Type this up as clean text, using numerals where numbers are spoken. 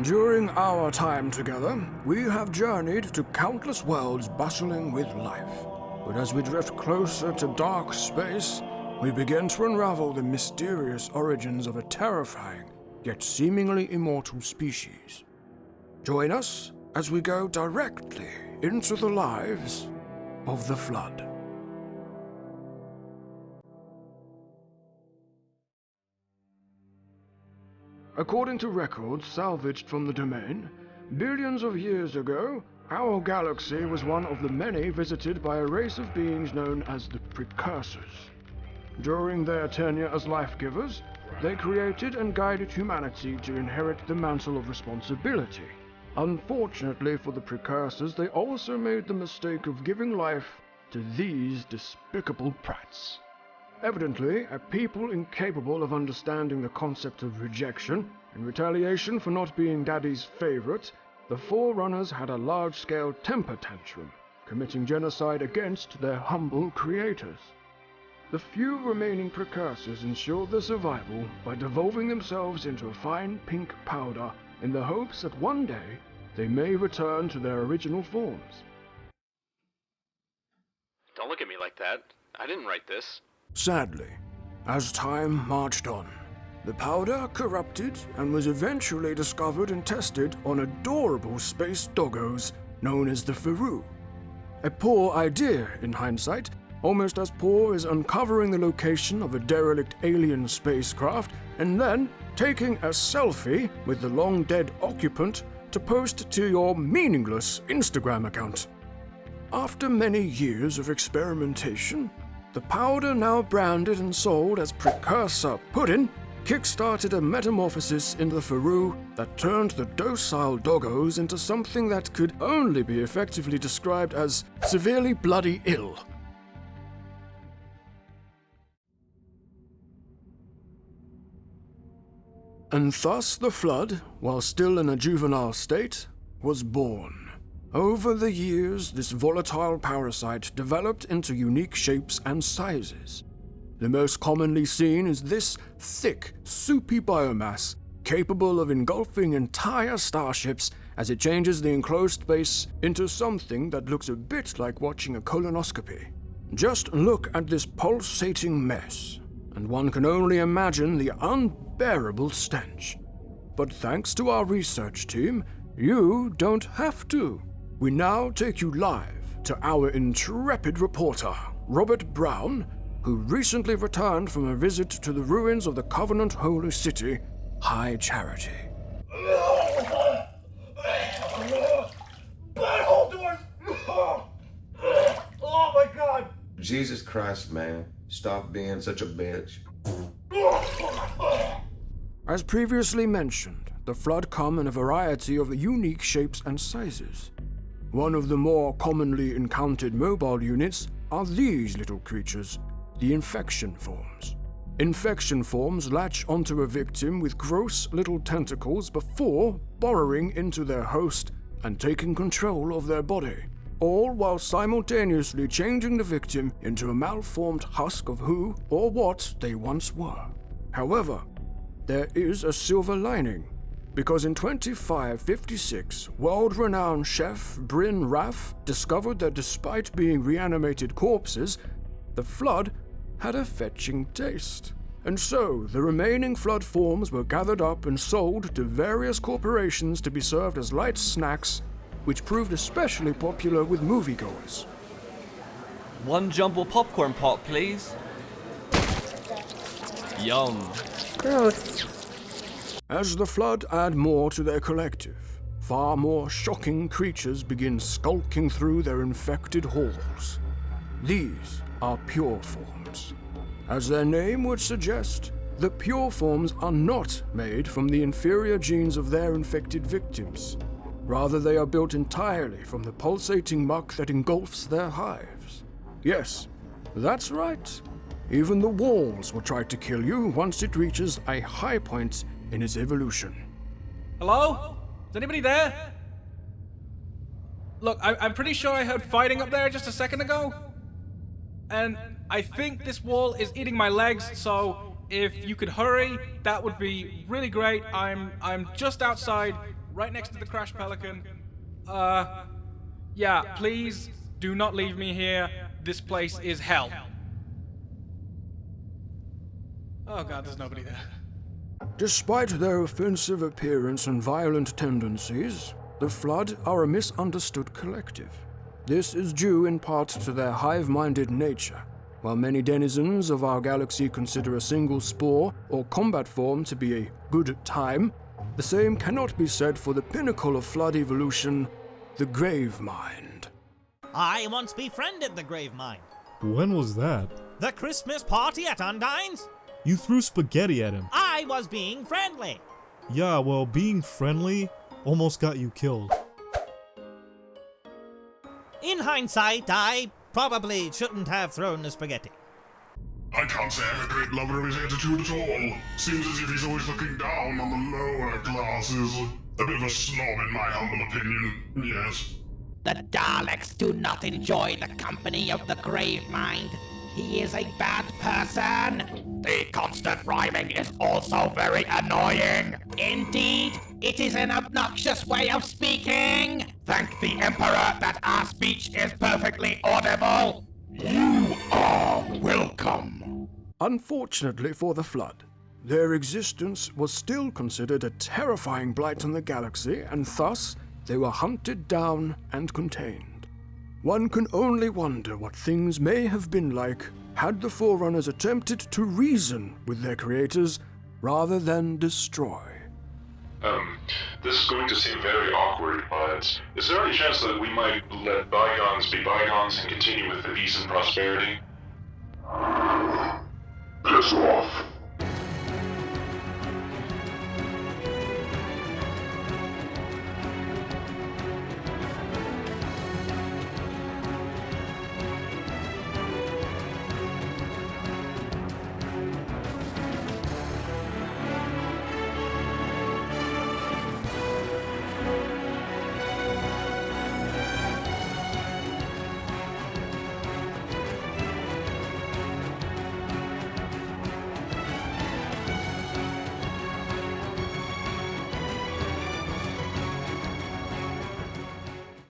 During our time together, we have journeyed to countless worlds bustling with life. But as we drift closer to dark space, we begin to unravel the mysterious origins of a terrifying, yet seemingly immortal species. Join us as we go directly into the lives of the Flood. According to records salvaged from the domain, billions of years ago, our galaxy was one of the many visited by a race of beings known as the Precursors. During their tenure as life-givers, they created and guided humanity to inherit the mantle of responsibility. Unfortunately for the Precursors, they also made the mistake of giving life to these despicable brats. Evidently, a people incapable of understanding the concept of rejection, in retaliation for not being Daddy's favorite, the Forerunners had a large-scale temper tantrum, committing genocide against their humble creators. The few remaining Precursors ensured their survival by devolving themselves into a fine pink powder in the hopes that one day they may return to their original forms. Don't look at me like that. I didn't write this. Sadly, as time marched on, the powder corrupted and was eventually discovered and tested on adorable space doggos known as the Faru. A poor idea in hindsight, almost as poor as uncovering the location of a derelict alien spacecraft and then taking a selfie with the long-dead occupant to post to your meaningless Instagram account. After many years of experimentation, the powder, now branded and sold as Precursor Pudding, kick-started a metamorphosis into the Faru that turned the docile doggos into something that could only be effectively described as severely bloody ill. And thus the Flood, while still in a juvenile state, was born. Over the years, this volatile parasite developed into unique shapes and sizes. The most commonly seen is this thick, soupy biomass, capable of engulfing entire starships as it changes the enclosed space into something that looks a bit like watching a colonoscopy. Just look at this pulsating mess, and one can only imagine the unbearable stench. But thanks to our research team, you don't have to. We now take you live to our intrepid reporter, Robert Brown, who recently returned from a visit to the ruins of the Covenant Holy City, High Charity. Butthole doors! Oh my God! Jesus Christ, man. Stop being such a bitch. As previously mentioned, the Flood come in a variety of unique shapes and sizes. One of the more commonly encountered mobile units are these little creatures, the infection forms. Infection forms latch onto a victim with gross little tentacles before burrowing into their host and taking control of their body, all while simultaneously changing the victim into a malformed husk of who or what they once were. However, there is a silver lining, because in 2556, world-renowned chef Bryn Raff discovered that despite being reanimated corpses, the Flood had a fetching taste. And so, the remaining Flood forms were gathered up and sold to various corporations to be served as light snacks, which proved especially popular with moviegoers. One jumbo popcorn pop, please. Yum. Gross. As the Flood add more to their collective, far more shocking creatures begin skulking through their infected halls. These are pure forms. As their name would suggest, the pure forms are not made from the inferior genes of their infected victims. Rather, they are built entirely from the pulsating muck that engulfs their hives. Yes, that's right. Even the walls will try to kill you once it reaches a high point in its evolution. Hello? Is anybody there? Look, I'm pretty sure I heard fighting up there just a second ago. And I think this wall is eating my legs, so if you could hurry, that would be really great. I'm just outside right next to the Crash Pelican. Yeah, please do not leave me here. This place is hell. Oh god, there's nobody there. Despite their offensive appearance and violent tendencies, the Flood are a misunderstood collective. This is due in part to their hive-minded nature. While many denizens of our galaxy consider a single spore or combat form to be a good time, the same cannot be said for the pinnacle of Flood evolution, the Grave Mind. I once befriended the Grave Mind. When was that? The Christmas party at Undine's? You threw spaghetti at him. I was being friendly. Yeah, well, being friendly almost got you killed. In hindsight, I probably shouldn't have thrown the spaghetti. I can't say I'm a great lover of his attitude at all. Seems as if he's always looking down on the lower classes. A bit of a snob in my humble opinion, yes. The Daleks do not enjoy the company of the Grave Mind. He is a bad person. The constant rhyming is also very annoying. Indeed, it is an obnoxious way of speaking. Thank the Emperor that our speech is perfectly audible. You are welcome. Unfortunately for the Flood, their existence was still considered a terrifying blight on the galaxy, and thus they were hunted down and contained. One can only wonder what things may have been like had the Forerunners attempted to reason with their creators rather than destroy. This is going to seem very awkward, but is there any chance that we might let bygones be bygones and continue with the peace and prosperity? Piss off.